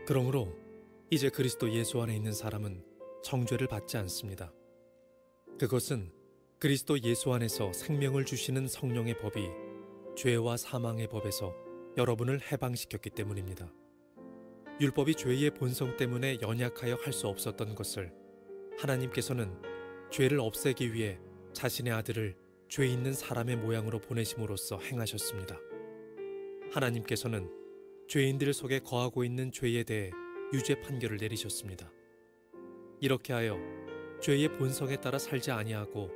그러므로 이제 그리스도 예수 안에 있는 사람은 정죄를 받지 않습니다. 그것은 그리스도 예수 안에서 생명을 주시는 성령의 법이 죄와 사망의 법에서 여러분을 해방시켰기 때문입니다. 율법이 죄의 본성 때문에 연약하여 할 수 없었던 것을 하나님께서는 죄를 없애기 위해 자신의 아들을 죄 있는 사람의 모양으로 보내심으로써 행하셨습니다. 하나님께서는 죄인들 속에 거하고 있는 죄에 대해 유죄 판결을 내리셨습니다. 이렇게 하여 죄의 본성에 따라 살지 아니하고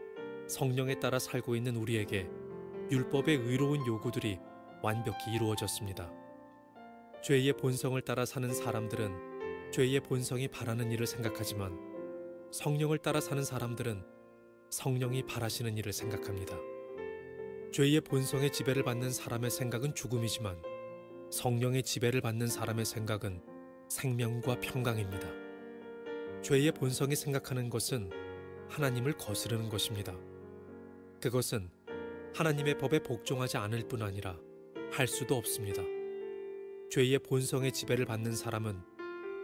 성령에 따라 살고 있는 우리에게 율법의 의로운 요구들이 완벽히 이루어졌습니다. 죄의 본성을 따라 사는 사람들은 죄의 본성이 바라는 일을 생각하지만 성령을 따라 사는 사람들은 성령이 바라시는 일을 생각합니다. 죄의 본성의 지배를 받는 사람의 생각은 죽음이지만 성령의 지배를 받는 사람의 생각은 생명과 평강입니다. 죄의 본성이 생각하는 것은 하나님을 거스르는 것입니다. 그것은 하나님의 법에 복종하지 않을 뿐 아니라 할 수도 없습니다. 죄의 본성의 지배를 받는 사람은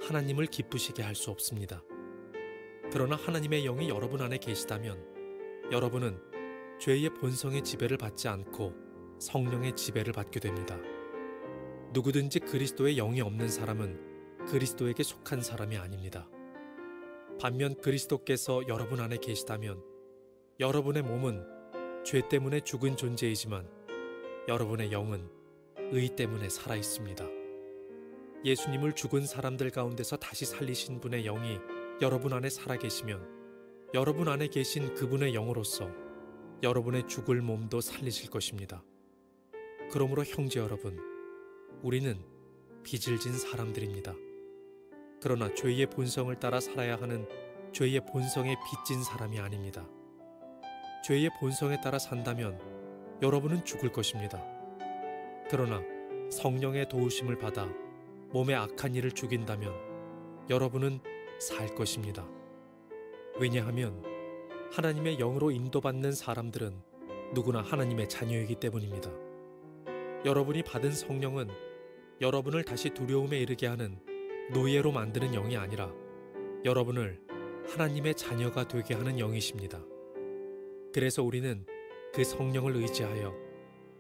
하나님을 기쁘시게 할 수 없습니다. 그러나 하나님의 영이 여러분 안에 계시다면 여러분은 죄의 본성의 지배를 받지 않고 성령의 지배를 받게 됩니다. 누구든지 그리스도의 영이 없는 사람은 그리스도에게 속한 사람이 아닙니다. 반면 그리스도께서 여러분 안에 계시다면 여러분의 몸은 죄 때문에 죽은 존재이지만 여러분의 영은 의 때문에 살아 있습니다. 예수님을 죽은 사람들 가운데서 다시 살리신 분의 영이 여러분 안에 살아계시면 여러분 안에 계신 그분의 영으로서 여러분의 죽을 몸도 살리실 것입니다. 그러므로 형제 여러분, 우리는 빚을 진 사람들입니다. 그러나 죄의 본성을 따라 살아야 하는 죄의 본성에 빚진 사람이 아닙니다. 죄의 본성에 따라 산다면 여러분은 죽을 것입니다. 그러나 성령의 도우심을 받아 몸의 악한 일을 죽인다면 여러분은 살 것입니다. 왜냐하면 하나님의 영으로 인도받는 사람들은 누구나 하나님의 자녀이기 때문입니다. 여러분이 받은 성령은 여러분을 다시 두려움에 이르게 하는 노예로 만드는 영이 아니라 여러분을 하나님의 자녀가 되게 하는 영이십니다. 그래서 우리는 그 성령을 의지하여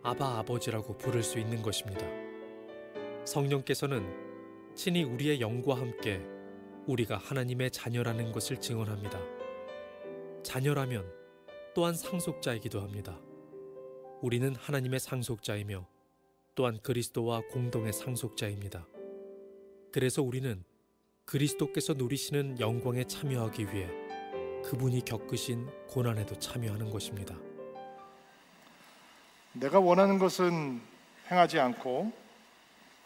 아바 아버지라고 부를 수 있는 것입니다. 성령께서는 친히 우리의 영과 함께 우리가 하나님의 자녀라는 것을 증언합니다. 자녀라면 또한 상속자이기도 합니다. 우리는 하나님의 상속자이며 또한 그리스도와 공동의 상속자입니다. 그래서 우리는 그리스도께서 누리시는 영광에 참여하기 위해 그분이 겪으신 고난에도 참여하는 것입니다. 내가 원하는 것은 행하지 않고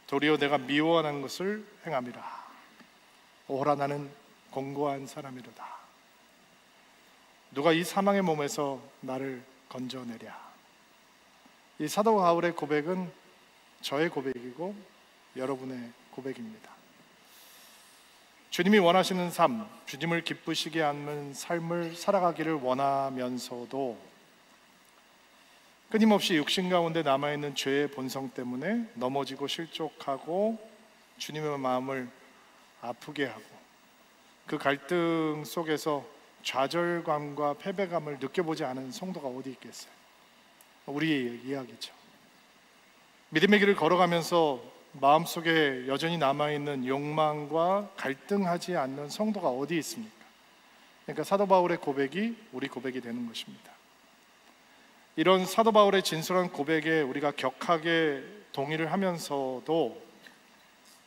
도리어 내가 미워하는 것을 행함이라. 오호라 나는 공고한 사람이로다. 누가 이 사망의 몸에서 나를 건져내랴. 이 사도 바울의 고백은 저의 고백이고 여러분의 고백입니다. 주님이 원하시는 삶, 주님을 기쁘시게 하는 삶을 살아가기를 원하면서도 끊임없이 육신 가운데 남아있는 죄의 본성 때문에 넘어지고 실족하고 주님의 마음을 아프게 하고 그 갈등 속에서 좌절감과 패배감을 느껴보지 않은 성도가 어디 있겠어요? 우리의 이야기죠. 믿음의 길을 걸어가면서 마음속에 여전히 남아있는 욕망과 갈등하지 않는 성도가 어디 있습니까? 그러니까 사도 바울의 고백이 우리 고백이 되는 것입니다. 이런 사도 바울의 진솔한 고백에 우리가 격하게 동의를 하면서도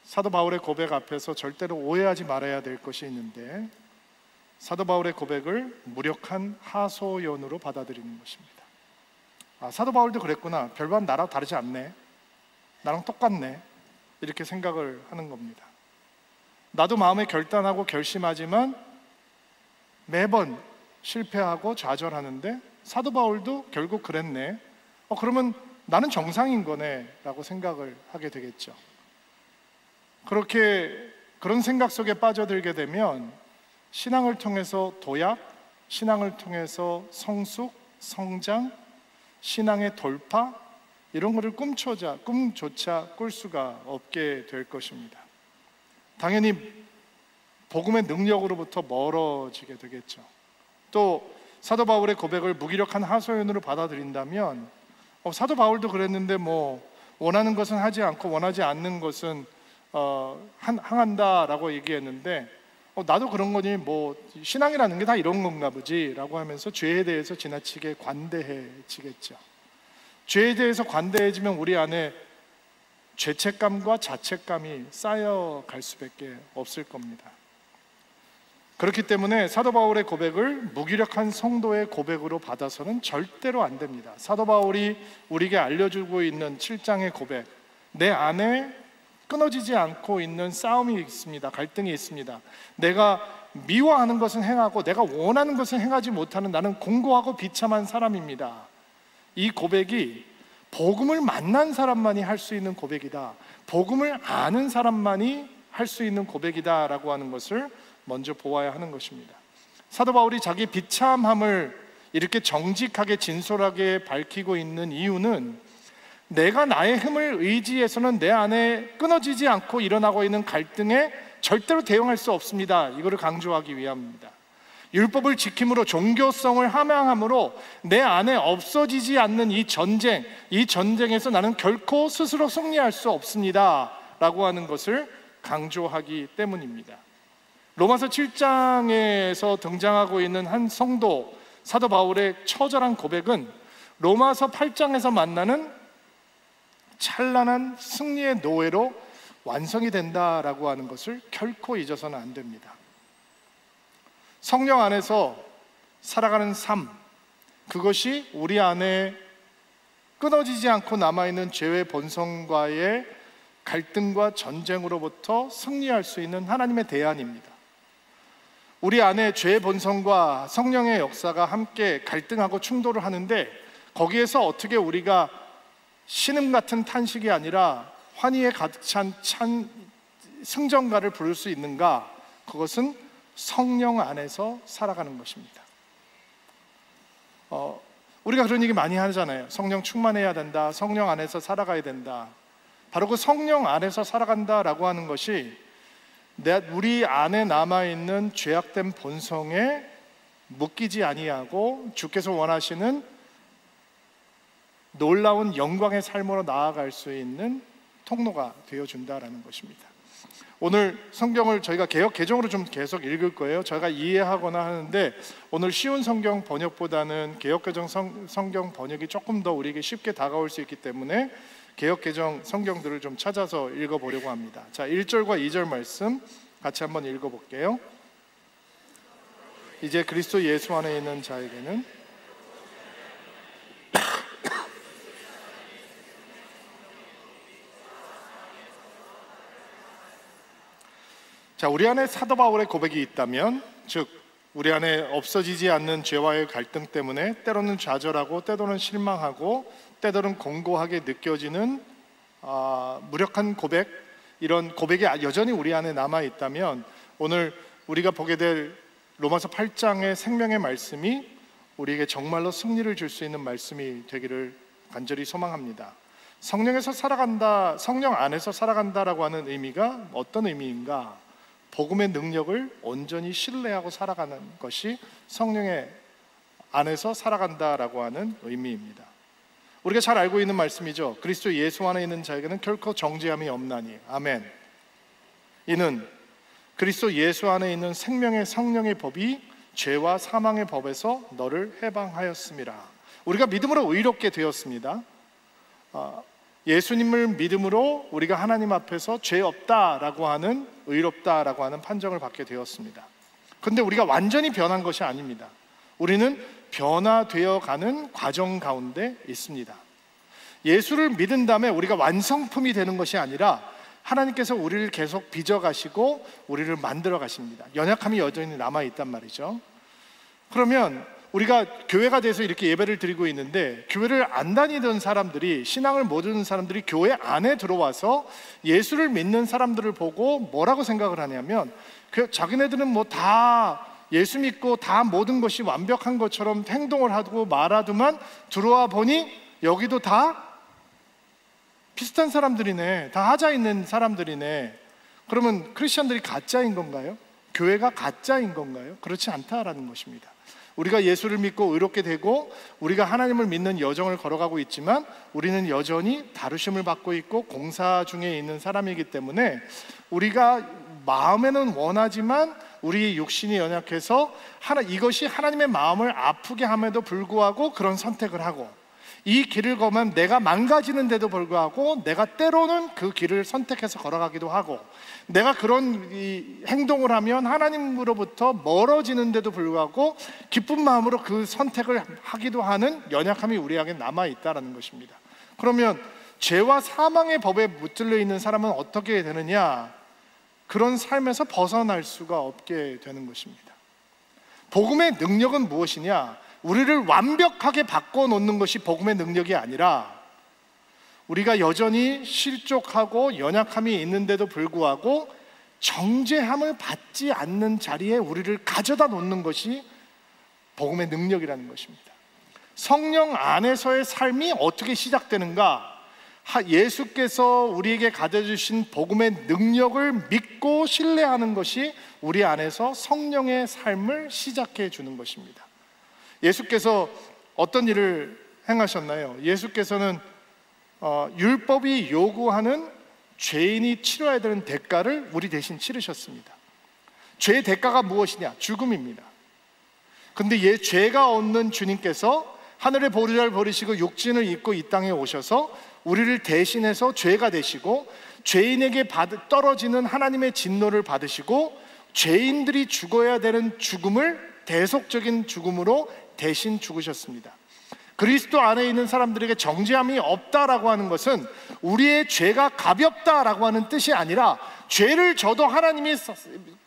사도 바울의 고백 앞에서 절대로 오해하지 말아야 될 것이 있는데 사도 바울의 고백을 무력한 하소연으로 받아들이는 것입니다. 아, 사도 바울도 그랬구나. 별반 나랑 다르지 않네. 나랑 똑같네. 이렇게 생각을 하는 겁니다. 나도 마음에 결단하고 결심하지만 매번 실패하고 좌절하는데 사도 바울도 결국 그랬네. 그러면 나는 정상인 거네 라고 생각을 하게 되겠죠. 그런 생각 속에 빠져들게 되면 신앙을 통해서 도약, 신앙을 통해서 성숙, 성장, 신앙의 돌파 이런 것을 꿈조차 꿀 수가 없게 될 것입니다. 당연히 복음의 능력으로부터 멀어지게 되겠죠. 또 사도 바울의 고백을 무기력한 하소연으로 받아들인다면 사도 바울도 그랬는데 원하는 것은 하지 않고 원하지 않는 것은 항한다라고 얘기했는데 나도 그런 거니 신앙이라는 게 다 이런 건가 보지 라고 하면서 죄에 대해서 지나치게 관대해지겠죠. 죄에 대해서 관대해지면 우리 안에 죄책감과 자책감이 쌓여갈 수밖에 없을 겁니다. 그렇기 때문에 사도 바울의 고백을 무기력한 성도의 고백으로 받아서는 절대로 안 됩니다. 사도 바울이 우리에게 알려주고 있는 7장의 고백, 내 안에 끊어지지 않고 있는 싸움이 있습니다. 갈등이 있습니다. 내가 미워하는 것은 행하고 내가 원하는 것은 행하지 못하는 나는 공고하고 비참한 사람입니다. 이 고백이 복음을 만난 사람만이 할 수 있는 고백이다, 복음을 아는 사람만이 할 수 있는 고백이다 라고 하는 것을 먼저 보아야 하는 것입니다. 사도 바울이 자기 비참함을 이렇게 정직하게 진솔하게 밝히고 있는 이유는 내가 나의 힘을 의지해서는 내 안에 끊어지지 않고 일어나고 있는 갈등에 절대로 대응할 수 없습니다. 이거를 강조하기 위함입니다. 율법을 지킴으로 종교성을 함양함으로 내 안에 없어지지 않는 이 전쟁에서 나는 결코 스스로 승리할 수 없습니다 라고 하는 것을 강조하기 때문입니다. 로마서 7장에서 등장하고 있는 한 성도 사도 바울의 처절한 고백은 로마서 8장에서 만나는 찬란한 승리의 노예로 완성이 된다라고 하는 것을 결코 잊어서는 안 됩니다. 성령 안에서 살아가는 삶, 그것이 우리 안에 끊어지지 않고 남아있는 죄의 본성과의 갈등과 전쟁으로부터 승리할 수 있는 하나님의 대안입니다. 우리 안에 죄의 본성과 성령의 역사가 함께 갈등하고 충돌을 하는데 거기에서 어떻게 우리가 신음 같은 탄식이 아니라 환희에 가득 찬 승전가를 부를 수 있는가? 그것은 성령 안에서 살아가는 것입니다. 우리가 그런 얘기 많이 하잖아요. 성령 충만해야 된다, 성령 안에서 살아가야 된다. 바로 그 성령 안에서 살아간다라고 하는 것이 우리 안에 남아있는 죄악된 본성에 묶이지 아니하고 주께서 원하시는 놀라운 영광의 삶으로 나아갈 수 있는 통로가 되어준다라는 것입니다. 오늘 성경을 저희가 개역 개정으로 좀 계속 읽을 거예요. 저희가 이해하거나 하는데 오늘 쉬운 성경 번역보다는 개역 개정 성경 번역이 조금 더 우리에게 쉽게 다가올 수 있기 때문에 개역 개정 성경들을 좀 찾아서 읽어보려고 합니다. 자, 1절과 2절 말씀 같이 한번 읽어볼게요. 이제 그리스도 예수 안에 있는 자에게는 자, 우리 안에 사도 바울의 고백이 있다면, 즉 우리 안에 없어지지 않는 죄와의 갈등 때문에 때로는 좌절하고 때로는 실망하고 때로는 공고하게 느껴지는 무력한 고백, 이런 고백이 여전히 우리 안에 남아 있다면 오늘 우리가 보게 될 로마서 8장의 생명의 말씀이 우리에게 정말로 승리를 줄 수 있는 말씀이 되기를 간절히 소망합니다. 성령에서 살아간다, 성령 안에서 살아간다라고 하는 의미가 어떤 의미인가? 복음의 능력을 온전히 신뢰하고 살아가는 것이 성령의 안에서 살아간다라고 하는 의미입니다. 우리가 잘 알고 있는 말씀이죠. 그리스도 예수 안에 있는 자에게는 결코 정죄함이 없나니. 아멘. 이는 그리스도 예수 안에 있는 생명의 성령의 법이 죄와 사망의 법에서 너를 해방하였음이라. 우리가 믿음으로 의롭게 되었습니다. 예수님을 믿음으로 우리가 하나님 앞에서 죄 없다라고 하는, 의롭다라고 하는 판정을 받게 되었습니다. 그런데 우리가 완전히 변한 것이 아닙니다. 우리는 변화되어 가는 과정 가운데 있습니다. 예수를 믿은 다음에 우리가 완성품이 되는 것이 아니라 하나님께서 우리를 계속 빚어가시고 우리를 만들어 가십니다. 연약함이 여전히 남아있단 말이죠. 그러면 우리가 교회가 돼서 이렇게 예배를 드리고 있는데 교회를 안 다니던 사람들이, 신앙을 모르는 사람들이 교회 안에 들어와서 예수를 믿는 사람들을 보고 뭐라고 생각을 하냐면 자기네들은 뭐 다 예수 믿고 다 모든 것이 완벽한 것처럼 행동을 하고 말하더만 들어와 보니 여기도 다 비슷한 사람들이네, 다 하자 있는 사람들이네. 그러면 크리스천들이 가짜인 건가요? 교회가 가짜인 건가요? 그렇지 않다라는 것입니다. 우리가 예수를 믿고 의롭게 되고 우리가 하나님을 믿는 여정을 걸어가고 있지만 우리는 여전히 다루심을 받고 있고 공사 중에 있는 사람이기 때문에 우리가 마음에는 원하지만 우리의 육신이 연약해서 이것이 하나님의 마음을 아프게 함에도 불구하고 그런 선택을 하고, 이 길을 걸으면 내가 망가지는데도 불구하고 내가 때로는 그 길을 선택해서 걸어가기도 하고, 내가 그런 행동을 하면 하나님으로부터 멀어지는데도 불구하고 기쁜 마음으로 그 선택을 하기도 하는 연약함이 우리에게 남아있다는 것입니다. 그러면 죄와 사망의 법에 붙들려 있는 사람은 어떻게 되느냐? 그런 삶에서 벗어날 수가 없게 되는 것입니다. 복음의 능력은 무엇이냐? 우리를 완벽하게 바꿔놓는 것이 복음의 능력이 아니라 우리가 여전히 실족하고 연약함이 있는데도 불구하고 정죄함을 받지 않는 자리에 우리를 가져다 놓는 것이 복음의 능력이라는 것입니다. 성령 안에서의 삶이 어떻게 시작되는가? 예수께서 우리에게 가져주신 복음의 능력을 믿고 신뢰하는 것이 우리 안에서 성령의 삶을 시작해 주는 것입니다. 예수께서 어떤 일을 행하셨나요? 예수께서는 율법이 요구하는 죄인이 치러야 되는 대가를 우리 대신 치르셨습니다. 죄의 대가가 무엇이냐? 죽음입니다. 근데 죄가 없는 주님께서 하늘의 보좌를 버리시고 육신을 입고 이 땅에 오셔서 우리를 대신해서 죄가 되시고 죄인에게 떨어지는 하나님의 진노를 받으시고 죄인들이 죽어야 되는 죽음을 대속적인 죽음으로 대신 죽으셨습니다. 그리스도 안에 있는 사람들에게 정죄함이 없다라고 하는 것은 우리의 죄가 가볍다라고 하는 뜻이 아니라 죄를 져도 하나님이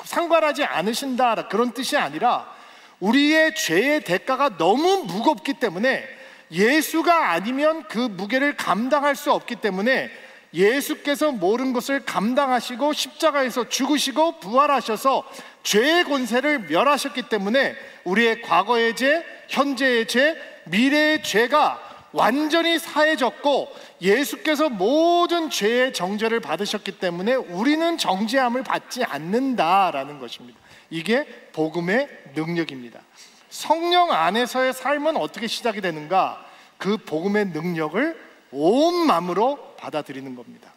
상관하지 않으신다 그런 뜻이 아니라 우리의 죄의 대가가 너무 무겁기 때문에 예수가 아니면 그 무게를 감당할 수 없기 때문에 예수께서 모든 것을 감당하시고 십자가에서 죽으시고 부활하셔서 죄의 권세를 멸하셨기 때문에 우리의 과거의 죄, 현재의 죄, 미래의 죄가 완전히 사해졌고 예수께서 모든 죄의 정죄를 받으셨기 때문에 우리는 정죄함을 받지 않는다라는 것입니다. 이게 복음의 능력입니다. 성령 안에서의 삶은 어떻게 시작이 되는가? 그 복음의 능력을 온 마음으로 받아들이는 겁니다.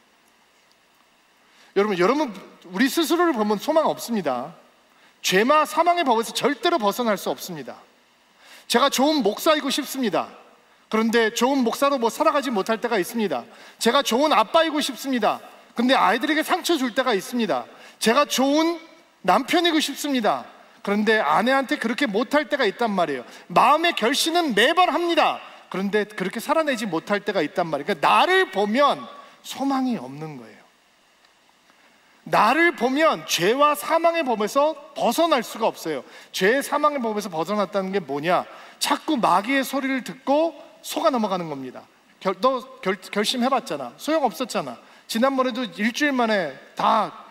여러분 우리 스스로를 보면 소망 없습니다. 죄와 사망의 법에서 절대로 벗어날 수 없습니다. 제가 좋은 목사이고 싶습니다. 그런데 좋은 목사로 살아가지 못할 때가 있습니다. 제가 좋은 아빠이고 싶습니다. 근데 아이들에게 상처 줄 때가 있습니다. 제가 좋은 남편이고 싶습니다. 그런데 아내한테 그렇게 못할 때가 있단 말이에요. 마음의 결심은 매번 합니다. 그런데 그렇게 살아내지 못할 때가 있단 말이에요. 그러니까 나를 보면 소망이 없는 거예요. 나를 보면 죄와 사망의 법에서 벗어날 수가 없어요. 죄의 사망의 법에서 벗어났다는 게 뭐냐? 자꾸 마귀의 소리를 듣고 속아 넘어가는 겁니다. 너 결심해봤잖아. 소용없었잖아. 지난번에도 일주일 만에 다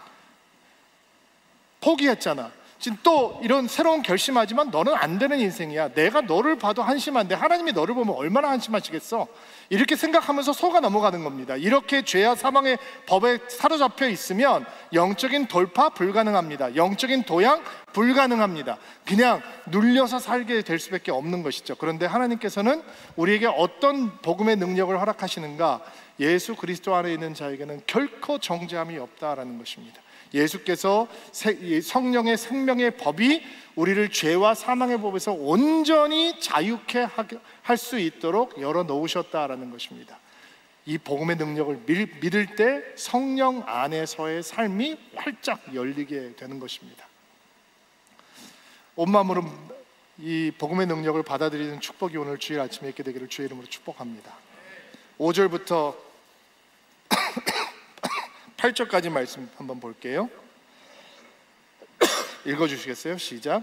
포기했잖아. 지금 또 이런 새로운 결심하지만 너는 안 되는 인생이야. 내가 너를 봐도 한심한데 하나님이 너를 보면 얼마나 한심하시겠어? 이렇게 생각하면서 속아 넘어가는 겁니다. 이렇게 죄와 사망의 법에 사로잡혀 있으면 영적인 돌파 불가능합니다. 영적인 도양 불가능합니다. 그냥 눌려서 살게 될 수밖에 없는 것이죠. 그런데 하나님께서는 우리에게 어떤 복음의 능력을 허락하시는가? 예수 그리스도 안에 있는 자에게는 결코 정죄함이 없다라는 것입니다. 예수께서 성령의 생명의 법이 우리를 죄와 사망의 법에서 온전히 자유케 할 수 있도록 열어놓으셨다라는 것입니다. 이 복음의 능력을 믿을 때 성령 안에서의 삶이 활짝 열리게 되는 것입니다. 온 마음으로 이 복음의 능력을 받아들이는 축복이 오늘 주일 아침에 있게 되기를 주의 이름으로 축복합니다. 5절부터 8절까지 말씀 한번 볼게요. 읽어주시겠어요? 시작.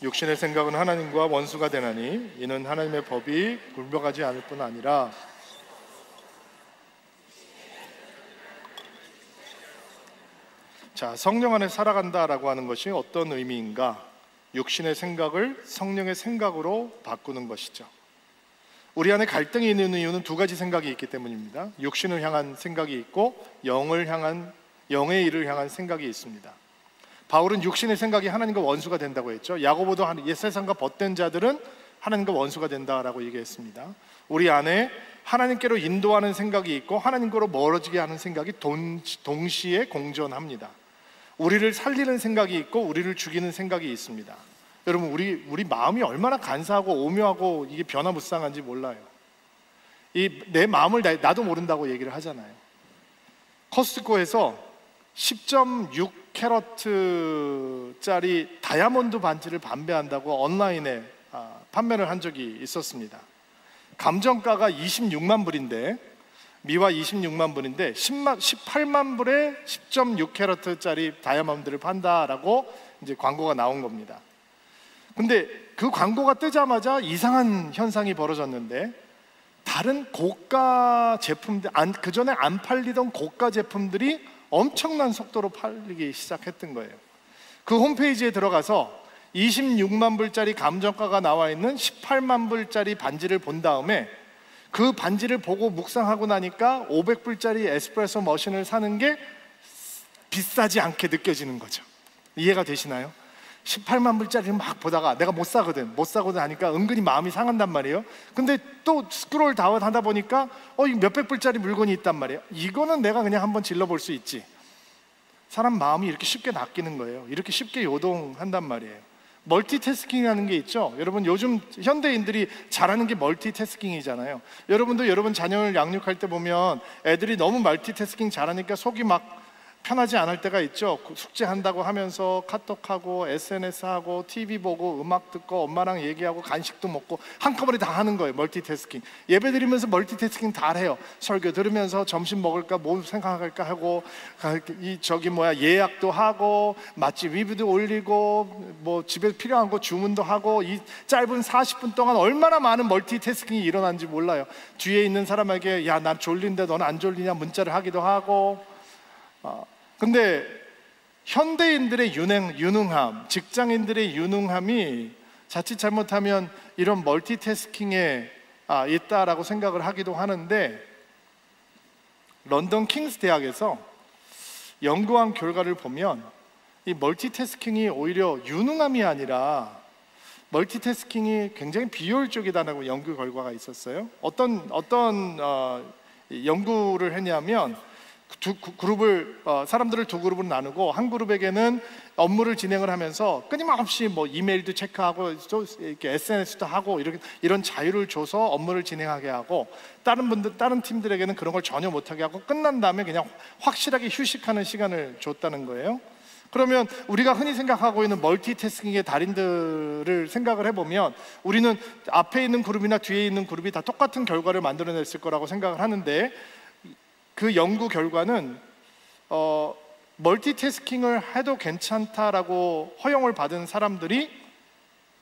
육신의 생각은 하나님과 원수가 되나니 이는 하나님의 법이 굴복하지 않을 뿐 아니라 성령 안에 살아간다라고 하는 것이 어떤 의미인가? 육신의 생각을 성령의 생각으로 바꾸는 것이죠. 우리 안에 갈등이 있는 이유는 두 가지 생각이 있기 때문입니다. 육신을 향한 생각이 있고 영의 일을 향한 생각이 있습니다. 바울은 육신의 생각이 하나님과 원수가 된다고 했죠. 야고보도 옛 세상과 벗된 자들은 하나님과 원수가 된다라고 얘기했습니다. 우리 안에 하나님께로 인도하는 생각이 있고 하나님께로 멀어지게 하는 생각이 동시에 공존합니다. 우리를 살리는 생각이 있고 우리를 죽이는 생각이 있습니다. 여러분, 우리 마음이 얼마나 간사하고 오묘하고 이게 변화무쌍한지 몰라요. 내 마음을 나도 모른다고 얘기를 하잖아요. 코스트코에서 10.6캐러트짜리 다이아몬드 반지를 판매한다고 온라인에 판매를 한 적이 있었습니다. 감정가가 26만 불인데, 미화 26만 불인데 18만 불에 10.6캐러트짜리 다이아몬드를 판다라고 이제 광고가 나온 겁니다. 근데 그 광고가 뜨자마자 이상한 현상이 벌어졌는데, 다른 고가 제품들, 그전에 안 팔리던 고가 제품들이 엄청난 속도로 팔리기 시작했던 거예요. 그 홈페이지에 들어가서 26만 불짜리 감정가가 나와 있는 18만 불짜리 반지를 본 다음에 그 반지를 보고 묵상하고 나니까 500불짜리 에스프레소 머신을 사는 게 비싸지 않게 느껴지는 거죠. 이해가 되시나요? 18만 불짜리를 막 보다가 내가 못 사거든 하니까 은근히 마음이 상한단 말이에요. 근데 또 스크롤 다운 하다 보니까 몇백 불짜리 물건이 있단 말이에요. 이거는 내가 그냥 한번 질러볼 수 있지. 사람 마음이 이렇게 쉽게 낚이는 거예요. 이렇게 쉽게 요동한단 말이에요. 멀티태스킹이라는 게 있죠. 여러분, 요즘 현대인들이 잘하는 게 멀티태스킹이잖아요. 여러분도 여러분 자녀를 양육할 때 보면 애들이 너무 멀티태스킹 잘하니까 속이 막 편하지 않을 때가 있죠. 숙제한다고 하면서 카톡하고 SNS하고 TV 보고 음악 듣고 엄마랑 얘기하고 간식도 먹고 한꺼번에 다 하는 거예요. 멀티태스킹. 예배 드리면서 멀티태스킹 다 해요. 설교 들으면서 점심 먹을까 뭐 생각할까 하고 예약도 하고 맛집 리뷰도 올리고 뭐 집에 필요한 거 주문도 하고, 이 짧은 40분 동안 얼마나 많은 멀티태스킹이 일어난지 몰라요. 뒤에 있는 사람에게 야, 난 졸린데 너는 안 졸리냐 문자를 하기도 하고. 근데 현대인들의 유능함, 직장인들의 유능함이 자칫 잘못하면 이런 멀티태스킹에 있다라고 생각을 하기도 하는데, 런던 킹스 대학에서 연구한 결과를 보면 이 멀티태스킹이 오히려 유능함이 아니라 멀티태스킹이 굉장히 비효율적이다라고 연구 결과가 있었어요. 어떤 연구를 했냐면, 사람들을 두 그룹으로 나누고, 한 그룹에게는 업무를 진행을 하면서 끊임없이 뭐 이메일도 체크하고 이렇게 SNS도 하고 이런 자유를 줘서 업무를 진행하게 하고, 다른 팀들에게는 그런 걸 전혀 못하게 하고 끝난 다음에 그냥 확실하게 휴식하는 시간을 줬다는 거예요. 그러면 우리가 흔히 생각하고 있는 멀티태스킹의 달인들을 생각을 해보면, 우리는 앞에 있는 그룹이나 뒤에 있는 그룹이 다 똑같은 결과를 만들어냈을 거라고 생각을 하는데, 그 연구 결과는 멀티태스킹을 해도 괜찮다라고 허용을 받은 사람들이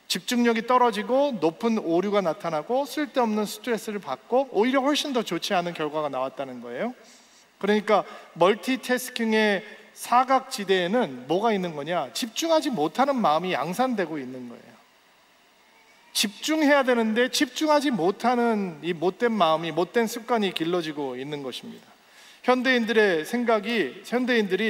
집중력이 떨어지고 높은 오류가 나타나고 쓸데없는 스트레스를 받고 오히려 훨씬 더 좋지 않은 결과가 나왔다는 거예요. 그러니까 멀티태스킹의 사각지대에는 뭐가 있는 거냐? 집중하지 못하는 마음이 양산되고 있는 거예요. 집중해야 되는데 집중하지 못하는 이 못된 마음이, 못된 습관이 길러지고 있는 것입니다. 현대인들이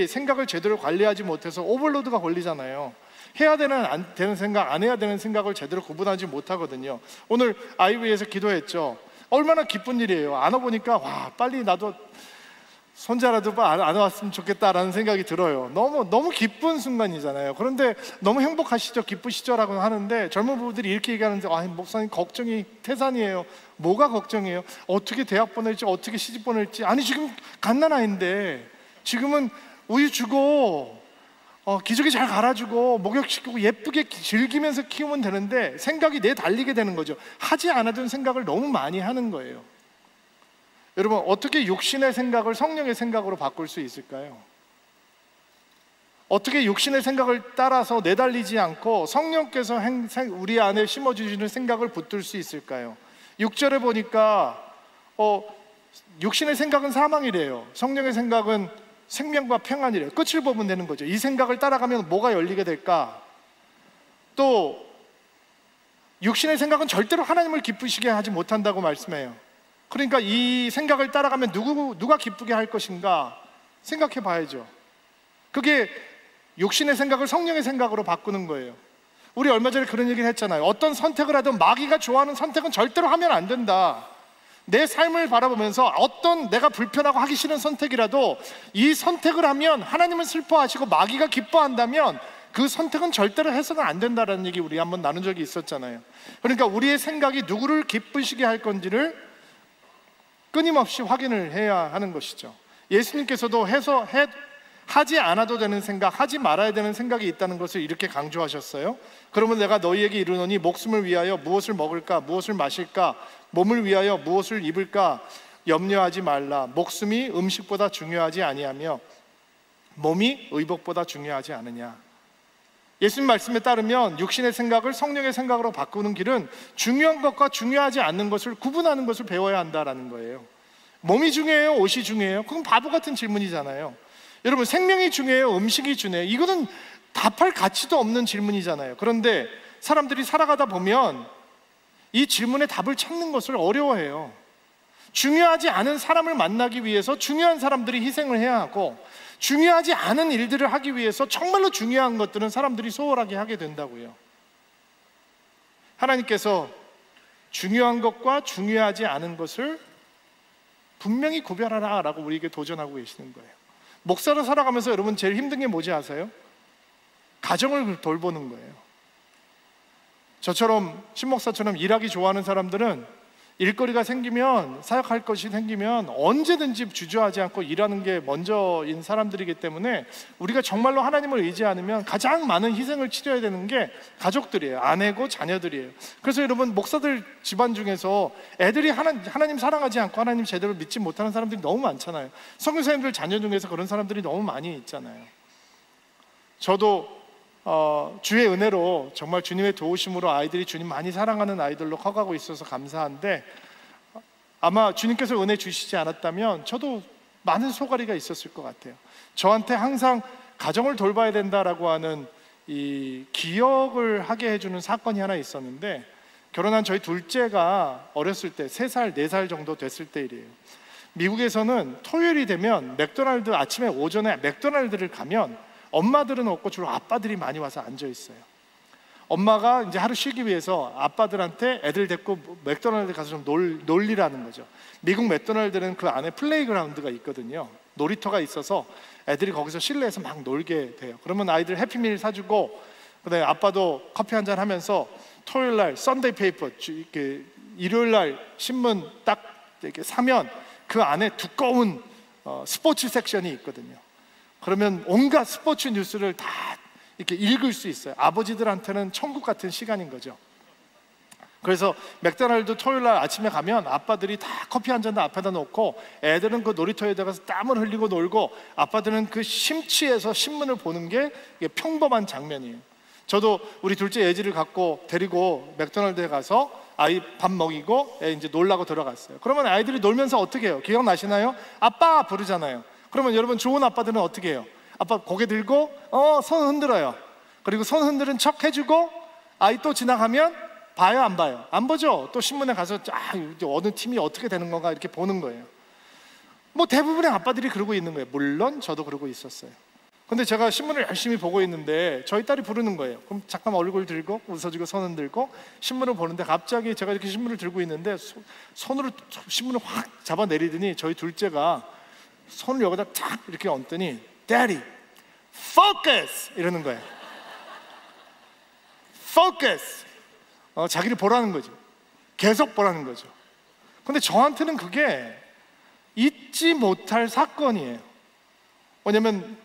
생각을 제대로 관리하지 못해서 오버로드가 걸리잖아요. 해야 되는 생각, 안 해야 되는 생각을 제대로 구분하지 못하거든요. 오늘 아이브에서 기도했죠. 얼마나 기쁜 일이에요. 안 와보니까 와, 빨리 나도 손자라도 안 왔으면 좋겠다라는 생각이 들어요. 너무 기쁜 순간이잖아요. 그런데 너무 행복하시죠? 기쁘시죠? 라고 하는데, 젊은 부부들이 이렇게 얘기하는데, 목사님 걱정이 태산이에요. 뭐가 걱정이에요? 어떻게 대학 보낼지, 어떻게 시집 보낼지. 아니, 지금 갓난아이인데 지금은 우유 주고 기저귀 잘 갈아주고 목욕시키고 예쁘게 즐기면서 키우면 되는데 생각이 내달리게 되는 거죠. 하지 않아둔 생각을 너무 많이 하는 거예요. 여러분, 어떻게 육신의 생각을 성령의 생각으로 바꿀 수 있을까요? 어떻게 육신의 생각을 따라서 내달리지 않고 성령께서 우리 안에 심어주시는 생각을 붙들 수 있을까요? 6절에 보니까 육신의 생각은 사망이래요. 성령의 생각은 생명과 평안이래요. 끝을 보면 되는 거죠. 이 생각을 따라가면 뭐가 열리게 될까? 또 육신의 생각은 절대로 하나님을 기쁘시게 하지 못한다고 말씀해요. 그러니까 이 생각을 따라가면 누가 기쁘게 할 것인가 생각해 봐야죠. 그게 육신의 생각을 성령의 생각으로 바꾸는 거예요. 우리 얼마 전에 그런 얘기를 했잖아요. 어떤 선택을 하든 마귀가 좋아하는 선택은 절대로 하면 안 된다. 내 삶을 바라보면서 어떤 내가 불편하고 하기 싫은 선택이라도 이 선택을 하면 하나님은 슬퍼하시고 마귀가 기뻐한다면 그 선택은 절대로 해서는 안 된다라는 얘기 우리 한번 나눈 적이 있었잖아요. 그러니까 우리의 생각이 누구를 기쁘시게 할 건지를 끊임없이 확인을 해야 하는 것이죠. 예수님께서도 하지 않아도 되는 생각, 하지 말아야 되는 생각이 있다는 것을 이렇게 강조하셨어요. 그러면 내가 너희에게 이르노니 목숨을 위하여 무엇을 먹을까, 무엇을 마실까, 몸을 위하여 무엇을 입을까 염려하지 말라. 목숨이 음식보다 중요하지 아니하며 몸이 의복보다 중요하지 않으냐. 예수님 말씀에 따르면 육신의 생각을 성령의 생각으로 바꾸는 길은 중요한 것과 중요하지 않는 것을 구분하는 것을 배워야 한다라는 거예요. 몸이 중요해요? 옷이 중요해요? 그건 바보 같은 질문이잖아요. 여러분, 생명이 중요해요? 음식이 중요해요? 이거는 답할 가치도 없는 질문이잖아요. 그런데 사람들이 살아가다 보면 이 질문에 답을 찾는 것을 어려워해요. 중요하지 않은 사람을 만나기 위해서 중요한 사람들이 희생을 해야 하고, 중요하지 않은 일들을 하기 위해서 정말로 중요한 것들은 사람들이 소홀하게 하게 된다고요. 하나님께서 중요한 것과 중요하지 않은 것을 분명히 구별하라 라고 우리에게 도전하고 계시는 거예요. 목사로 살아가면서 여러분 제일 힘든 게 뭔지 아세요? 가정을 돌보는 거예요. 저처럼 신목사처럼 일하기 좋아하는 사람들은 일거리가 생기면, 사역할 것이 생기면 언제든지 주저하지 않고 일하는 게 먼저인 사람들이기 때문에 우리가 정말로 하나님을 의지 않으면 가장 많은 희생을 치러야 되는 게 가족들이에요. 아내고 자녀들이에요. 그래서 여러분, 목사들 집안 중에서 애들이 하나님 사랑하지 않고 하나님 제대로 믿지 못하는 사람들이 너무 많잖아요. 선교사님들 자녀 중에서 그런 사람들이 너무 많이 있잖아요. 저도 주의 은혜로 정말 주님의 도우심으로 아이들이 주님 많이 사랑하는 아이들로 커가고 있어서 감사한데, 아마 주님께서 은혜 주시지 않았다면 저도 많은 소가리가 있었을 것 같아요. 저한테 항상 가정을 돌봐야 된다라고 하는 이 기억을 하게 해주는 사건이 하나 있었는데, 결혼한 저희 둘째가 어렸을 때 3살, 4살 정도 됐을 때 일이에요. 미국에서는 토요일이 되면 맥도날드, 아침에 오전에 맥도날드를 가면 엄마들은 없고 주로 아빠들이 많이 와서 앉아 있어요. 엄마가 이제 하루 쉬기 위해서 아빠들한테 애들 데리고 맥도날드 가서 좀 놀리라는 거죠. 미국 맥도날드는 그 안에 플레이그라운드가 있거든요. 놀이터가 있어서 애들이 거기서 실내에서 막 놀게 돼요. 그러면 아이들 해피밀 사주고, 그다음에 아빠도 커피 한잔 하면서 토요일날 썬데이 페이퍼, 일요일날 신문 딱 이렇게 사면 그 안에 두꺼운 스포츠 섹션이 있거든요. 그러면 온갖 스포츠 뉴스를 다 이렇게 읽을 수 있어요. 아버지들한테는 천국 같은 시간인 거죠. 그래서 맥도날드 토요일날 아침에 가면 아빠들이 다 커피 한 잔 다 앞에다 놓고 애들은 그 놀이터에 들어가서 땀을 흘리고 놀고, 아빠들은 그 심취해서 신문을 보는 게 이게 평범한 장면이에요. 저도 우리 둘째 예지를 갖고 데리고 맥도날드에 가서 아이 밥 먹이고 애 이제 놀라고 들어갔어요. 그러면 아이들이 놀면서 어떻게 해요? 기억나시나요? 아빠 부르잖아요. 그러면 여러분, 좋은 아빠들은 어떻게 해요? 아빠 고개 들고 손 흔들어요. 그리고 손 흔드는 척 해주고, 아이 또 지나가면 봐요, 안 봐요? 안 보죠. 또 신문에 가서 어느 팀이 어떻게 되는 건가 이렇게 보는 거예요. 뭐 대부분의 아빠들이 그러고 있는 거예요. 물론 저도 그러고 있었어요. 근데 제가 신문을 열심히 보고 있는데 저희 딸이 부르는 거예요. 그럼 잠깐 얼굴 들고 웃어주고 손 흔들고 신문을 보는데, 갑자기 제가 이렇게 신문을 들고 있는데 손으로 신문을 확 잡아내리더니 저희 둘째가 손을 여기다 탁 이렇게 얹더니 Daddy, focus! 이러는 거예요. focus! 자기를 보라는 거죠. 계속 보라는 거죠. 근데 저한테는 그게 잊지 못할 사건이에요. 왜냐면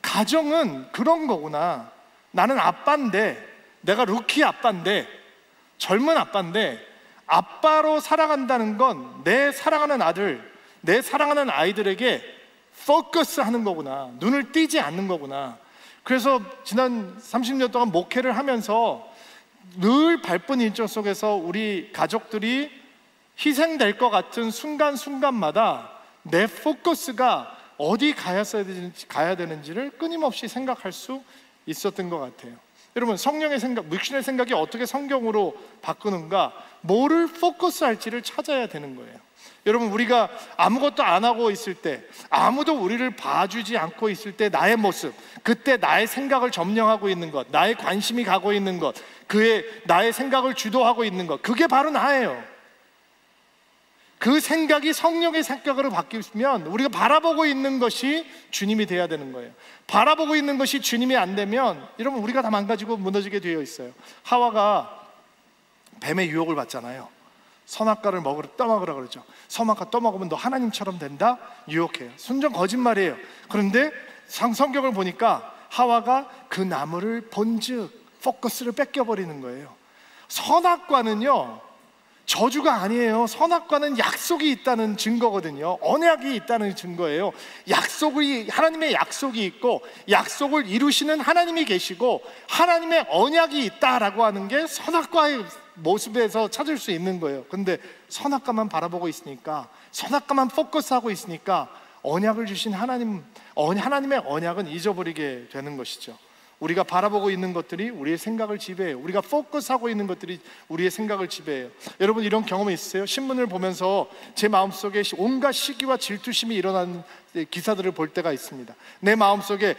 가정은 그런 거구나. 나는 아빠인데, 내가 루키 아빠인데, 젊은 아빠인데, 아빠로 살아간다는 건 내 사랑하는 아들, 내 사랑하는 아이들에게 포커스 하는 거구나. 눈을 띄지 않는 거구나. 그래서 지난 30년 동안 목회를 하면서 늘 바쁜 일정 속에서 우리 가족들이 희생될 것 같은 순간순간마다 내 포커스가 어디 가야 되는지를 끊임없이 생각할 수 있었던 것 같아요. 여러분, 성령의 생각, 육신의 생각이 어떻게 성경으로 바꾸는가, 뭐를 포커스할지를 찾아야 되는 거예요. 여러분, 우리가 아무것도 안 하고 있을 때, 아무도 우리를 봐주지 않고 있을 때 나의 모습, 그때 나의 생각을 점령하고 있는 것, 나의 관심이 가고 있는 것, 나의 생각을 주도하고 있는 것, 그게 바로 나예요. 그 생각이 성령의 생각으로 바뀌면 우리가 바라보고 있는 것이 주님이 돼야 되는 거예요. 바라보고 있는 것이 주님이 안 되면 여러분, 우리가 다 망가지고 무너지게 되어 있어요. 하와가 뱀의 유혹을 받잖아요. 선악과를 떠먹으라 그러죠. 선악과 떠먹으면 너 하나님처럼 된다? 유혹해요. 순전 거짓말이에요. 그런데 성경을 보니까 하와가 그 나무를 본즉 포커스를 뺏겨버리는 거예요. 선악과는요, 저주가 아니에요. 선악과는 약속이 있다는 증거거든요. 언약이 있다는 증거예요. 하나님의 약속이 있고, 약속을 이루시는 하나님이 계시고, 하나님의 언약이 있다라고 하는 게 선악과의 모습에서 찾을 수 있는 거예요. 근데 선악과만 바라보고 있으니까, 선악과만 포커스하고 있으니까 언약을 주신 하나님의 언약은 잊어버리게 되는 것이죠. 우리가 바라보고 있는 것들이 우리의 생각을 지배해요. 우리가 포커스하고 있는 것들이 우리의 생각을 지배해요. 여러분, 이런 경험이 있으세요? 신문을 보면서 제 마음속에 온갖 시기와 질투심이 일어나는 기사들을 볼 때가 있습니다. 내 마음속에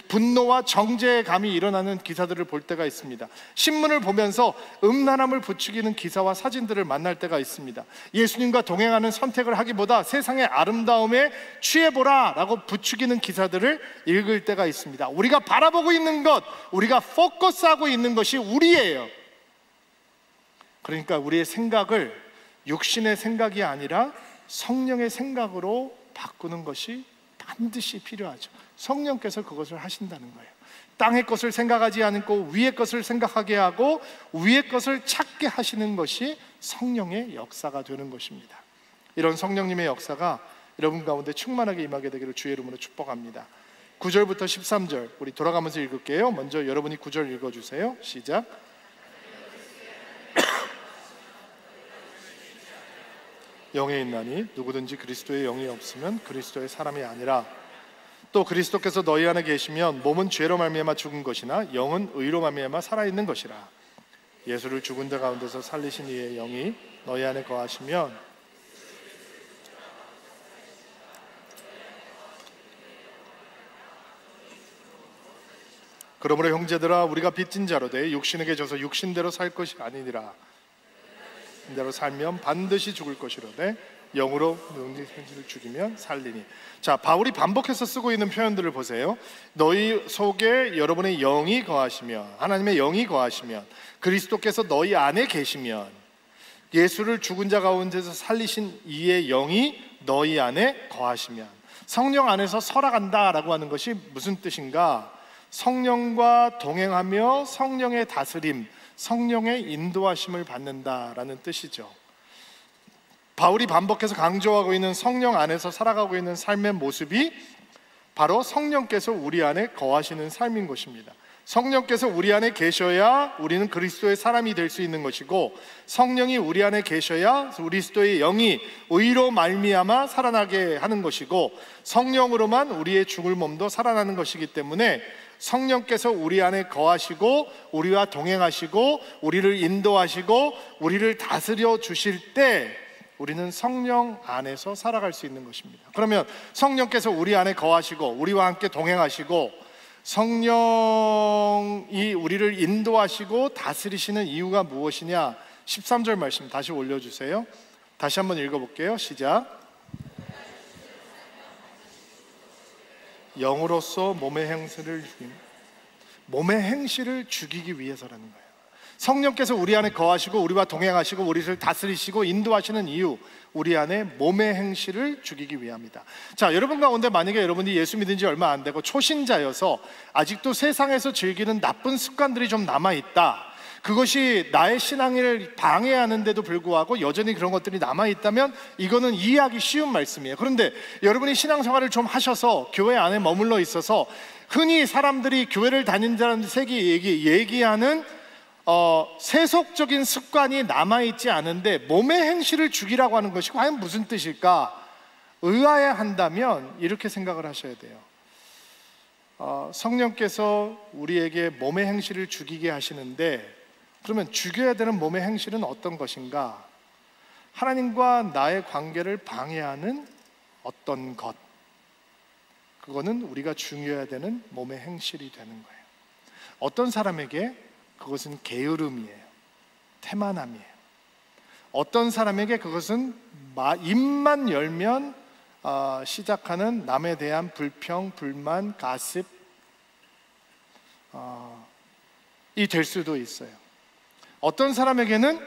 분노와 정죄감이 일어나는 기사들을 볼 때가 있습니다. 신문을 보면서 음란함을 부추기는 기사와 사진들을 만날 때가 있습니다. 예수님과 동행하는 선택을 하기보다 세상의 아름다움에 취해보라 라고 부추기는 기사들을 읽을 때가 있습니다. 우리가 바라보고 있는 것, 우리가 포커스하고 있는 것이 우리예요. 그러니까 우리의 생각을 육신의 생각이 아니라 성령의 생각으로 바꾸는 것이 반드시 필요하죠. 성령께서 그것을 하신다는 거예요. 땅의 것을 생각하지 않고 위의 것을 생각하게 하고 위의 것을 찾게 하시는 것이 성령의 역사가 되는 것입니다. 이런 성령님의 역사가 여러분 가운데 충만하게 임하게 되기를 주의 이름으로 축복합니다. 9절부터 13절 우리 돌아가면서 읽을게요. 먼저 여러분이 9절 읽어주세요. 시작. 영에 있나니 누구든지 그리스도의 영이 없으면 그리스도의 사람이 아니라, 또 그리스도께서 너희 안에 계시면 몸은 죄로 말미암아 죽은 것이나 영은 의로 말미암아 살아있는 것이라. 예수를 죽은 자 가운데서 살리신 이의 영이 너희 안에 거하시면 그러므로 형제들아, 우리가 빚진 자로 돼 육신에게 져서 육신대로 살 것이 아니니라. 대로 살면 반드시 죽을 것이로되 영으로 능력을 죽이면 살리니. 자, 바울이 반복해서 쓰고 있는 표현들을 보세요. 너희 속에 여러분의 영이 거하시면, 하나님의 영이 거하시면, 그리스도께서 너희 안에 계시면, 예수를 죽은 자 가운데서 살리신 이의 영이 너희 안에 거하시면, 성령 안에서 살아간다라고 하는 것이 무슨 뜻인가? 성령과 동행하며 성령의 다스림, 성령의 인도하심을 받는다라는 뜻이죠. 바울이 반복해서 강조하고 있는 성령 안에서 살아가고 있는 삶의 모습이 바로 성령께서 우리 안에 거하시는 삶인 것입니다. 성령께서 우리 안에 계셔야 우리는 그리스도의 사람이 될 수 있는 것이고, 성령이 우리 안에 계셔야 그리스도의 영이 의로 말미암아 살아나게 하는 것이고, 성령으로만 우리의 죽을 몸도 살아나는 것이기 때문에 성령께서 우리 안에 거하시고 우리와 동행하시고 우리를 인도하시고 우리를 다스려 주실 때 우리는 성령 안에서 살아갈 수 있는 것입니다. 그러면 성령께서 우리 안에 거하시고 우리와 함께 동행하시고 성령이 우리를 인도하시고 다스리시는 이유가 무엇이냐? 13절 말씀 다시 올려주세요. 다시 한번 읽어볼게요. 시작. 영으로서 몸의 행실을 죽이기 위해서라는 거예요. 성령께서 우리 안에 거하시고 우리와 동행하시고 우리를 다스리시고 인도하시는 이유, 우리 안에 몸의 행실을 죽이기 위함이다. 자, 여러분 가운데 만약에 여러분이 예수 믿은 지 얼마 안 되고 초신자여서 아직도 세상에서 즐기는 나쁜 습관들이 좀 남아있다, 그것이 나의 신앙을 방해하는데도 불구하고 여전히 그런 것들이 남아있다면 이거는 이해하기 쉬운 말씀이에요. 그런데 여러분이 신앙생활을 좀 하셔서 교회 안에 머물러 있어서 흔히 사람들이 교회를 다닌다는 얘기하는 세속적인 습관이 남아있지 않은데 몸의 행실을 죽이라고 하는 것이 과연 무슨 뜻일까? 의아해한다면 이렇게 생각을 하셔야 돼요. 성령께서 우리에게 몸의 행실을 죽이게 하시는데, 그러면 죽여야 되는 몸의 행실은 어떤 것인가? 하나님과 나의 관계를 방해하는 어떤 것, 그거는 우리가 죽여야 되는 몸의 행실이 되는 거예요. 어떤 사람에게 그것은 게으름이에요. 태만함이에요. 어떤 사람에게 그것은 입만 열면 시작하는 남에 대한 불평, 불만, 가십 이 될 수도 있어요. 어떤 사람에게는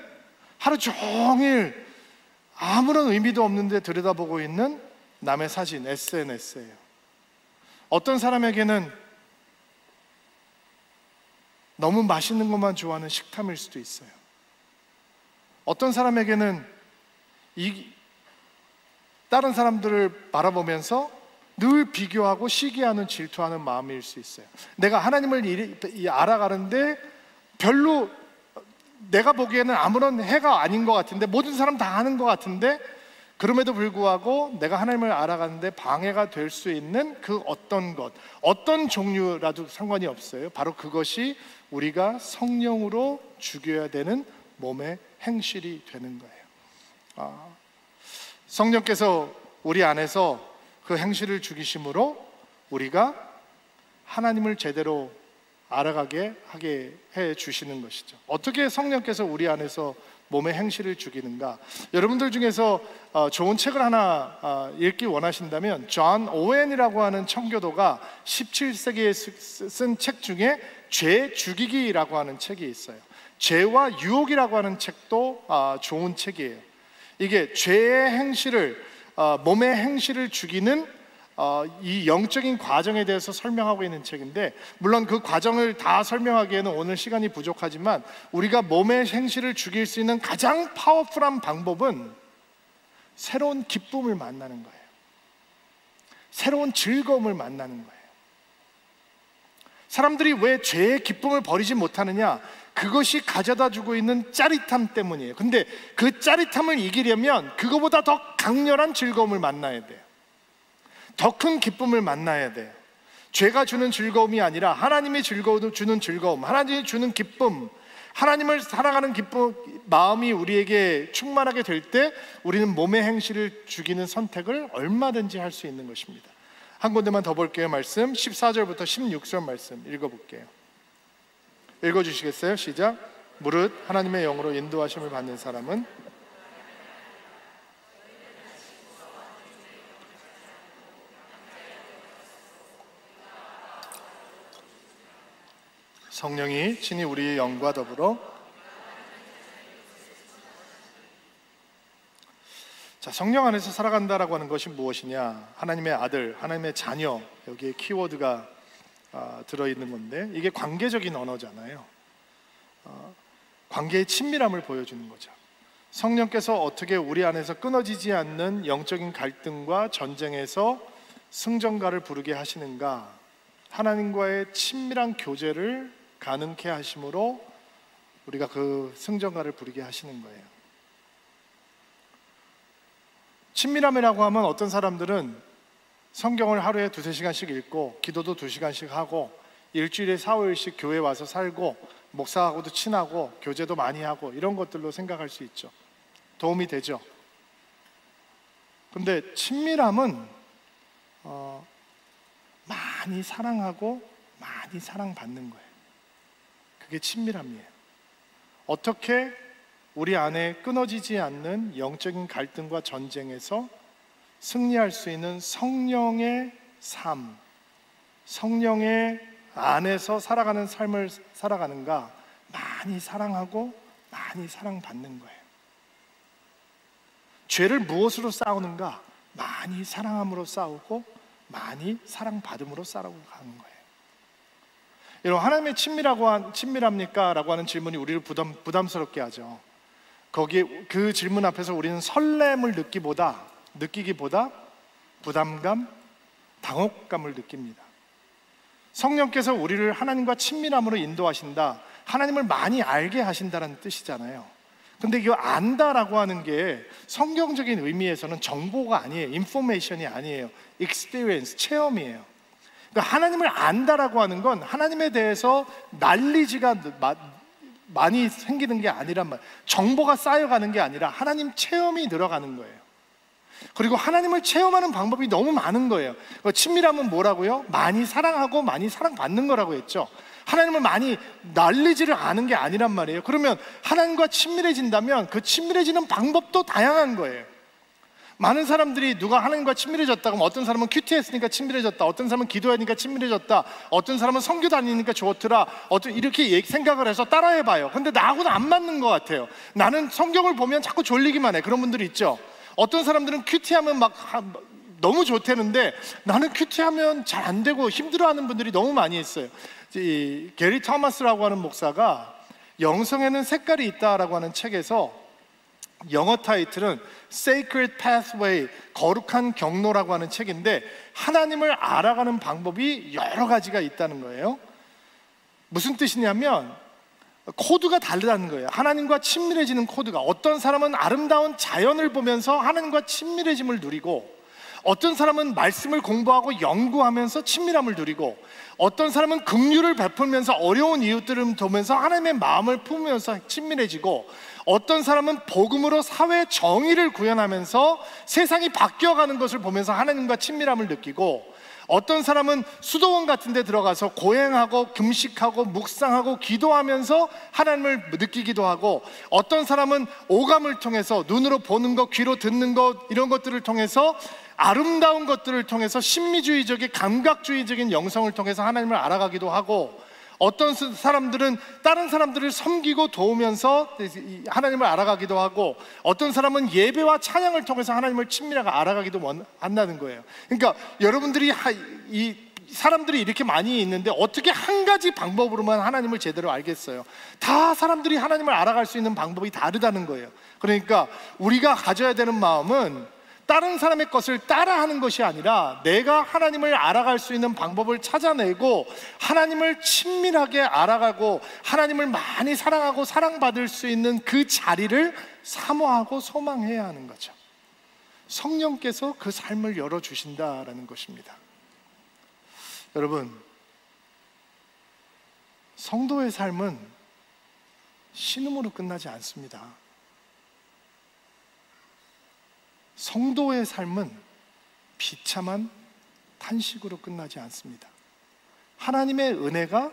하루 종일 아무런 의미도 없는데 들여다보고 있는 남의 사진, SNS예요. 어떤 사람에게는 너무 맛있는 것만 좋아하는 식탐일 수도 있어요. 어떤 사람에게는 다른 사람들을 바라보면서 늘 비교하고 시기하는, 질투하는 마음일 수 있어요. 내가 하나님을 알아가는데 별로 내가 보기에는 아무런 해가 아닌 것 같은데, 모든 사람 다 하는 것 같은데, 그럼에도 불구하고 내가 하나님을 알아가는데 방해가 될 수 있는 그 어떤 것, 어떤 종류라도 상관이 없어요. 바로 그것이 우리가 성령으로 죽여야 되는 몸의 행실이 되는 거예요. 성령께서 우리 안에서 그 행실을 죽이심으로 우리가 하나님을 제대로 알아가게 하게 해 주시는 것이죠. 어떻게 성령께서 우리 안에서 몸의 행실을 죽이는가? 여러분들 중에서 좋은 책을 하나 읽기 원하신다면, 존 오웬이라고 하는 청교도가 17세기에 쓴 책 중에 죄 죽이기라고 하는 책이 있어요. 죄와 유혹이라고 하는 책도 좋은 책이에요. 이게 죄의 행실을, 몸의 행실을 죽이는 이 영적인 과정에 대해서 설명하고 있는 책인데, 물론 그 과정을 다 설명하기에는 오늘 시간이 부족하지만, 우리가 몸의 행실을 죽일 수 있는 가장 파워풀한 방법은 새로운 기쁨을 만나는 거예요. 새로운 즐거움을 만나는 거예요. 사람들이 왜 죄의 기쁨을 버리지 못하느냐? 그것이 가져다 주고 있는 짜릿함 때문이에요. 근데 그 짜릿함을 이기려면 그거보다 더 강렬한 즐거움을 만나야 돼요. 더 큰 기쁨을 만나야 돼요. 죄가 주는 즐거움이 아니라 하나님이 주는 즐거움, 하나님이 주는 기쁨, 하나님을 사랑하는 기쁨, 마음이 우리에게 충만하게 될 때 우리는 몸의 행실을 죽이는 선택을 얼마든지 할 수 있는 것입니다. 한 군데만 더 볼게요. 말씀 14절부터 16절 말씀 읽어볼게요. 읽어주시겠어요? 시작. 무릇 하나님의 영으로 인도하심을 받는 사람은 성령이 친히 우리의 영과 더불어, 자, 성령 안에서 살아간다라고 하는 것이 무엇이냐? 하나님의 아들, 하나님의 자녀, 여기에 키워드가 들어있는 건데, 이게 관계적인 언어잖아요. 관계의 친밀함을 보여주는 거죠. 성령께서 어떻게 우리 안에서 끊어지지 않는 영적인 갈등과 전쟁에서 승전가를 부르게 하시는가? 하나님과의 친밀한 교제를 가능케 하심으로 우리가 그 승전가를 부르게 하시는 거예요. 친밀함이라고 하면 어떤 사람들은 성경을 하루에 2-3시간씩 읽고 기도도 2시간씩 하고 일주일에 4-5일씩 교회 와서 살고 목사하고도 친하고 교제도 많이 하고 이런 것들로 생각할 수 있죠. 도움이 되죠. 근데 친밀함은 많이 사랑하고 많이 사랑받는 거예요. 그게 친밀함이에요. 어떻게 우리 안에 끊어지지 않는 영적인 갈등과 전쟁에서 승리할 수 있는 성령의 삶, 성령의 안에서 살아가는 삶을 살아가는가? 많이 사랑하고 많이 사랑받는 거예요. 죄를 무엇으로 싸우는가? 많이 사랑함으로 싸우고 많이 사랑받음으로 싸우고 가는 거예요. 여러분, 하나님의 친밀합니까? 라고 하는 질문이 우리를 부담스럽게 하죠. 거기에 그 질문 앞에서 우리는 설렘을 느끼기보다 부담감, 당혹감을 느낍니다. 성령께서 우리를 하나님과 친밀함으로 인도하신다, 하나님을 많이 알게 하신다는 뜻이잖아요. 근데 이거 안다라고 하는 게 성경적인 의미에서는 정보가 아니에요. 인포메이션이 아니에요. experience, 체험이에요. 그러니까 하나님을 안다라고 하는 건 하나님에 대해서 난리지가 많이 생기는 게 아니란 말, 정보가 쌓여가는 게 아니라 하나님 체험이 늘어가는 거예요. 그리고 하나님을 체험하는 방법이 너무 많은 거예요. 친밀함은 뭐라고요? 많이 사랑하고 많이 사랑받는 거라고 했죠. 하나님을 많이 날리지를 않은 게 아니란 말이에요. 그러면 하나님과 친밀해진다면 그 친밀해지는 방법도 다양한 거예요. 많은 사람들이 누가 하나님과 친밀해졌다 그러면 어떤 사람은 큐티했으니까 친밀해졌다, 어떤 사람은 기도하니까 친밀해졌다, 어떤 사람은 선교 다니니까 좋더라, 이렇게 생각을 해서 따라해봐요. 근데 나하고는 안 맞는 것 같아요. 나는 성경을 보면 자꾸 졸리기만 해. 그런 분들이 있죠. 어떤 사람들은 큐티하면 막 너무 좋다는데 나는 큐티하면 잘 안 되고 힘들어하는 분들이 너무 많이 있어요. 이 게리 토마스라고 하는 목사가 영성에는 색깔이 있다라고 하는 책에서 영어 타이틀은 Sacred Pathway, 거룩한 경로라고 하는 책인데 하나님을 알아가는 방법이 여러 가지가 있다는 거예요. 무슨 뜻이냐면 코드가 다르다는 거예요. 하나님과 친밀해지는 코드가, 어떤 사람은 아름다운 자연을 보면서 하나님과 친밀해짐을 누리고, 어떤 사람은 말씀을 공부하고 연구하면서 친밀함을 누리고, 어떤 사람은 긍휼을 베풀면서 어려운 이웃들을 보면서 하나님의 마음을 품으면서 친밀해지고, 어떤 사람은 복음으로 사회 정의를 구현하면서 세상이 바뀌어가는 것을 보면서 하나님과 친밀함을 느끼고, 어떤 사람은 수도원 같은 데 들어가서 고행하고 금식하고 묵상하고 기도하면서 하나님을 느끼기도 하고, 어떤 사람은 오감을 통해서 눈으로 보는 것, 귀로 듣는 것, 이런 것들을 통해서 아름다운 것들을 통해서 심미주의적인 감각주의적인 영성을 통해서 하나님을 알아가기도 하고, 어떤 사람들은 다른 사람들을 섬기고 도우면서 하나님을 알아가기도 하고, 어떤 사람은 예배와 찬양을 통해서 하나님을 친밀하게 알아가기도 한다는 거예요. 그러니까 여러분들이 이 사람들이 이렇게 많이 있는데 어떻게 한 가지 방법으로만 하나님을 제대로 알겠어요? 다 사람들이 하나님을 알아갈 수 있는 방법이 다르다는 거예요. 그러니까 우리가 가져야 되는 마음은 다른 사람의 것을 따라하는 것이 아니라 내가 하나님을 알아갈 수 있는 방법을 찾아내고 하나님을 친밀하게 알아가고 하나님을 많이 사랑하고 사랑받을 수 있는 그 자리를 사모하고 소망해야 하는 거죠. 성령께서 그 삶을 열어주신다라는 것입니다. 여러분, 성도의 삶은 신음으로 끝나지 않습니다. 성도의 삶은 비참한 탄식으로 끝나지 않습니다. 하나님의 은혜가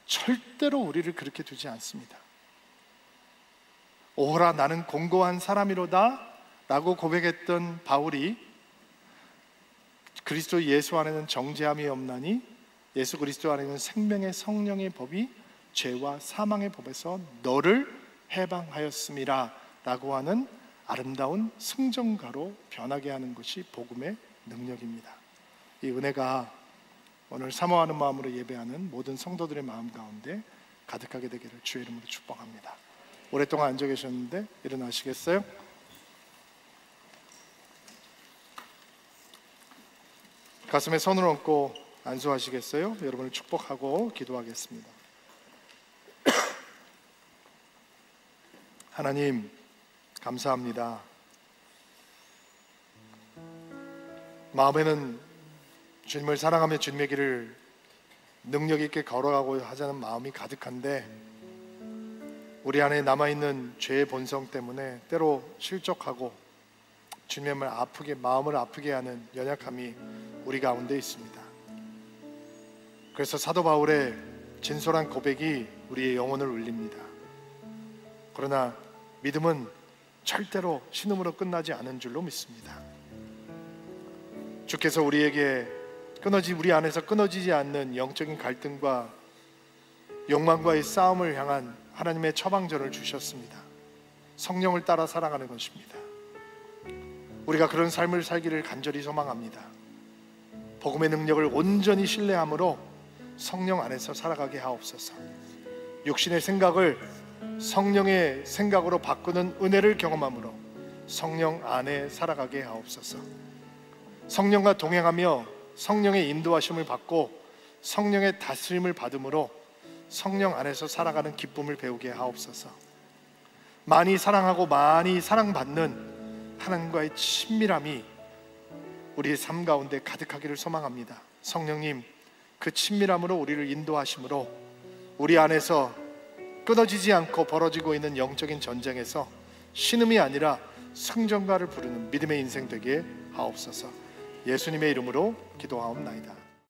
절대로 우리를 그렇게 두지 않습니다. 오호라 나는 공고한 사람이로다 라고 고백했던 바울이 그리스도 예수 안에는 정죄함이 없나니 예수 그리스도 안에는 생명의 성령의 법이 죄와 사망의 법에서 너를 해방하였음이라 라고 하는 아름다운 승전가로 변하게 하는 것이 복음의 능력입니다. 이 은혜가 오늘 사모하는 마음으로 예배하는 모든 성도들의 마음 가운데 가득하게 되기를 주의 이름으로 축복합니다. 오랫동안 앉아 계셨는데 일어나시겠어요? 가슴에 손을 얹고 안수하시겠어요? 여러분을 축복하고 기도하겠습니다. 하나님, 감사합니다. 마음에는 주님을 사랑하며 주님의 길을 능력 있게 걸어가고 하자는 마음이 가득한데 우리 안에 남아있는 죄의 본성 때문에 때로 실족하고 주님의 마음을 아프게 하는 연약함이 우리 가운데 있습니다. 그래서 사도 바울의 진솔한 고백이 우리의 영혼을 울립니다. 그러나 믿음은 절대로 신음으로 끝나지 않은 줄로 믿습니다. 주께서 우리에게 우리 안에서 끊어지지 않는 영적인 갈등과 욕망과의 싸움을 향한 하나님의 처방전을 주셨습니다. 성령을 따라 살아가는 것입니다. 우리가 그런 삶을 살기를 간절히 소망합니다. 복음의 능력을 온전히 신뢰함으로 성령 안에서 살아가게 하옵소서. 육신의 생각을 성령의 생각으로 바꾸는 은혜를 경험함으로 성령 안에 살아가게 하옵소서. 성령과 동행하며 성령의 인도하심을 받고 성령의 다스림을 받음으로 성령 안에서 살아가는 기쁨을 배우게 하옵소서. 많이 사랑하고 많이 사랑받는 하나님과의 친밀함이 우리의 삶 가운데 가득하기를 소망합니다. 성령님, 그 친밀함으로 우리를 인도하심으로 우리 안에서 끊어지지 않고 벌어지고 있는 영적인 전쟁에서 신음이 아니라 승전가를 부르는 믿음의 인생 되게 하옵소서. 예수님의 이름으로 기도하옵나이다.